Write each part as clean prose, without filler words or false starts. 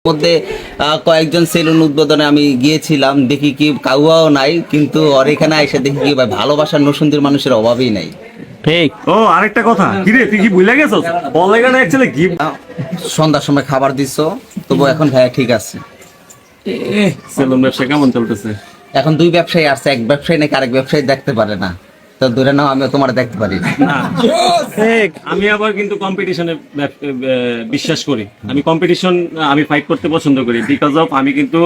মধ্যে কয়েকজন সেলুন উদ্বোধনে আমি গিয়েছিলাম, দেখি কি কাউয়াও নাই, কিন্তু ওর এখানে এসে দেখি কি ভাই ভালোবাসার নসুন্দির মানুষের অভাবই নাই। ঠিক। ও আরেকটা কথা, কি রে তুই কি ভুলে গেছস? অনলাইনে অ্যাকচুয়ালি গিফট সন্ধ্যার সময় খাবার দিছো, তবু এখন ভাইয়া ঠিক আছে। সেলুন ব্যবসা কেমন চলতেছে? এখন দুই ব্যবসায়ী আছে, এক ব্যবসায়ী নাকি আরেক ব্যবসায়ী দেখতে পারে না, তো দূরে নাও আমি তোমার দেখতে পারি না। ঠিক। আমি আবার কিন্তু কম্পিটিশনে বিশ্বাস করি। আমি ফাইট করতে পছন্দ করি, বিকজ অফ আমি কিন্তু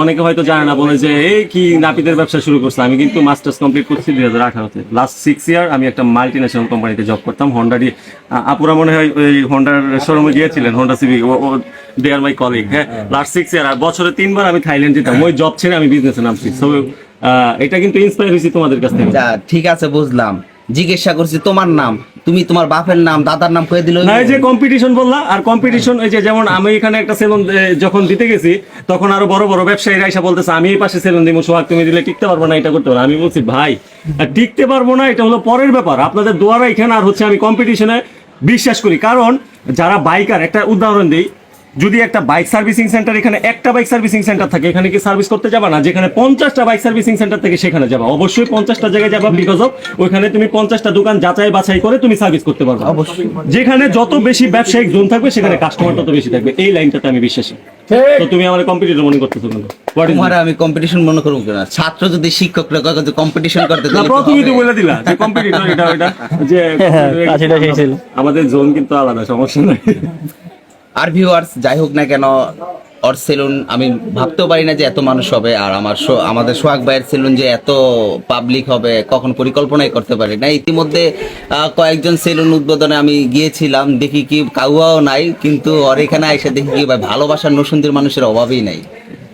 অনেকে হয়তো জানে না, বলে যে এই কি নাপিতের ব্যবসা শুরু করছে। আমি কিন্তু মাস্টার্স কমপ্লিট করছি 2018-তে। লাস্ট 6 ইয়ার আমি একটা মাল্টিন্যাশনাল কোম্পানিতে জব করতাম, হন্ডারই। আপুরা মনে হয় ওই হন্ডার শোরুমে গিয়েছিলেন, Honda Civic, they are my colleague. হ্যাঁ, লাস্ট 6 ইয়ার। আর বছরে 3 বার আমি থাইল্যান্ড যেতাম। ওই জব ছেড়ে আমি বিজনেসে নামছি। সো এটা কিন্তু ইন্সপায়ার হয়েছি তোমাদের কাছ থেকে। ঠিক আছে, বুঝলাম। জিজ্ঞাসা করছি তোমার নাম, তুমি তোমার বাপের নাম দাদার নাম কয়ে দিল না, এই যে কম্পিটিশন বললা, আর কম্পিটিশন এই যে যেমন আমি এখানে একটা সেলুন যখন দিতে গেছি, তখন আরো বড় বড় ব্যবসায়ীরা এসে বলতেছে আমি এই পাশে সেলুন দিব, সোহাগ তুমি দিলে টিকতে পারবো না, এটা করতে পারবো। আমি বলছি ভাই টিকতে পারবো না, এটা হলো পরের ব্যাপার, আপনাদের দোয়ারা এখানে। আর হচ্ছে আমি কম্পিটিশনে বিশ্বাস করি, কারণ যারা বাইকার, একটা উদাহরণ দিই, যদি একটা বাইক সার্ভিসিং সেন্টার, এখানে একটা বাইক সার্ভিসিং সেন্টার থাকে, এখানে কি সার্ভিস করতে যাবা না? যেখানে 50টা বাইক সার্ভিসিং সেন্টার থেকে সেখানে যাবা, অবশ্যই 50টা জায়গায় যাবা, বিকজ অফ ওইখানে তুমি 50টা দোকান যাচাই বাছাই করে তুমি সার্ভিস করতে পারবে। অবশ্যই যেখানে যত বেশি ব্যবসায়িক জোন থাকবে, সেখানে কাস্টমার তত বেশি থাকবে। এই লাইনটাতে আমি বিশ্বাসী। তো তুমি আমার কম্পিটিটর মনে করতেছো কেন? তোমার আমি কম্পিটিশন মনে করবো কেন? ছাত্র যদি শিক্ষকরা কম্পিটিশন করতে, প্রথমেই তো বলে দিলা যে কম্পিটিটর এটা যে আমাদের জোন কিন্তু আলাদা, সমস্যা নাই। আর ভিউয়ার্স, যাই হোক না কেন, ওর সেলুন আমি ভাবতেও পারি না যে এত মানুষ হবে, আর আমাদের সোহাগ ভাইয়ের সেলুন যে এত পাবলিক হবে কখন পরিকল্পনাই করতে পারি না। ইতিমধ্যে কয়েকজন সেলুন উদ্বোধনে আমি গিয়েছিলাম, দেখি কি কাউয়াও নাই, কিন্তু ওর এখানে এসে দেখি কি ভাই ভালোবাসার নসুন্দির মানুষের অভাবই নাই।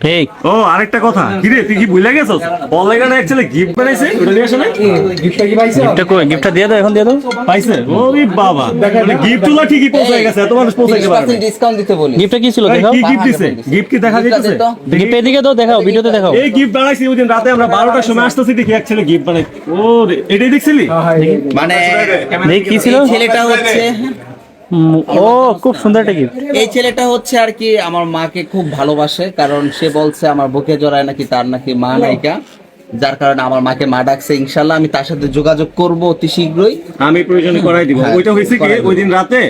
ঠিক। ও আরেকটা কথা, কি রে তুই কি ভুলে গেছস? অনলাইনে অ্যাকচুয়ালি গিফট বানাইছে, ওটা নিয়ে আসে না? গিফটটা কি পাইছে? গিফটটা দিয়ে দাও, এখন দিয়ে দাও। পাইছে? ওরে বাবা, মানে গিফটগুলো ঠিকই পৌঁছে গেছে, এত মানুষ পৌঁছাইতে পারবে। 20% ডিসকাউন্ট দিতে বলি। গিফটটা কি ছিল দেখাও? কি গিফট দিছে? গিফট কি দেখা যাইতেছে? গিফট এদিকে দাও, দেখাও, ভিডিওতে দেখাও। এই গিফট বানাইছি ওই দিন রাতে, আমরা 12টার সময় আসতেছি, দেখি অ্যাকচুয়ালি গিফট বানাই। ও এটাই দেখছিলি? মানে দেখি কি ছিল? এই ছেলেটা হচ্ছে, ও খুব সুন্দর একটা গিফট। এই ছেলেটা হচ্ছে আর কি আমার মাকে খুব ভালোবাসে, কারণ সে বলছে আমার বুকে জড়ায় নাকি তার নাকি মা নায়িকা, যার কারণে আমার মাকে মা ডাকছে। ইনশাল্লাহ আমি তার সাথে যোগাযোগ করব অতি শীঘ্রই। আমি প্রয়োজনে করাই দিব। ওইটা হয়েছে কি, ওই দিন রাতে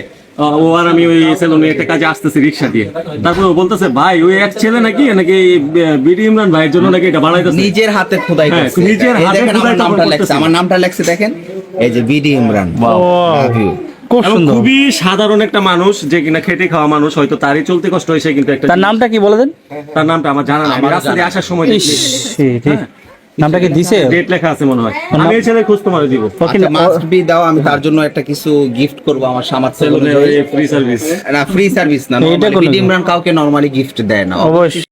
ও আর আমি ওই সেলুনে একটা কাজে আসতেছি রিক্সা দিয়ে, তারপর ও বলতেছে ভাই ওই এক ছেলে নাকি বিডি ইমরান ভাইয়ের জন্য নাকি এটা বানাইতেছে, নিজের হাতে খোদাই করছে। নিজের এই হাতে দেখেন খোদাই আমার নামটা লেখছে, আমার নামটা লেখছে দেখেন, এই যে বিডি ইমরান। Love you। খুব এবং সুন্দর। খুবই সাধারণ একটা মানুষ, যে কিনা খেটে খাওয়া মানুষ, হয়তো তারই চলতে কষ্ট হয়েছে, কিন্তু একটা তার নামটা কি বলে দেন? তার নামটা আমার জানা না, আমি রাস্তা দিয়ে আসার সময় ইস, ঠিক। নামটা কি দিছে? ডেট লেখা আছে মনে হয়। আমি এই ছেলে খোঁজ তোমারে দিব। আচ্ছা, মাস্ট বি দাও, আমি তার জন্য একটা কিছু গিফট করব আমার সামর্থ্য সেলুনে অনুযায়ী। ফ্রি সার্ভিস না, ফ্রি সার্ভিস না, এটা কোনো বিডি ইমরান কাউকে নরমালি গিফট দেয় না। অবশ্যই।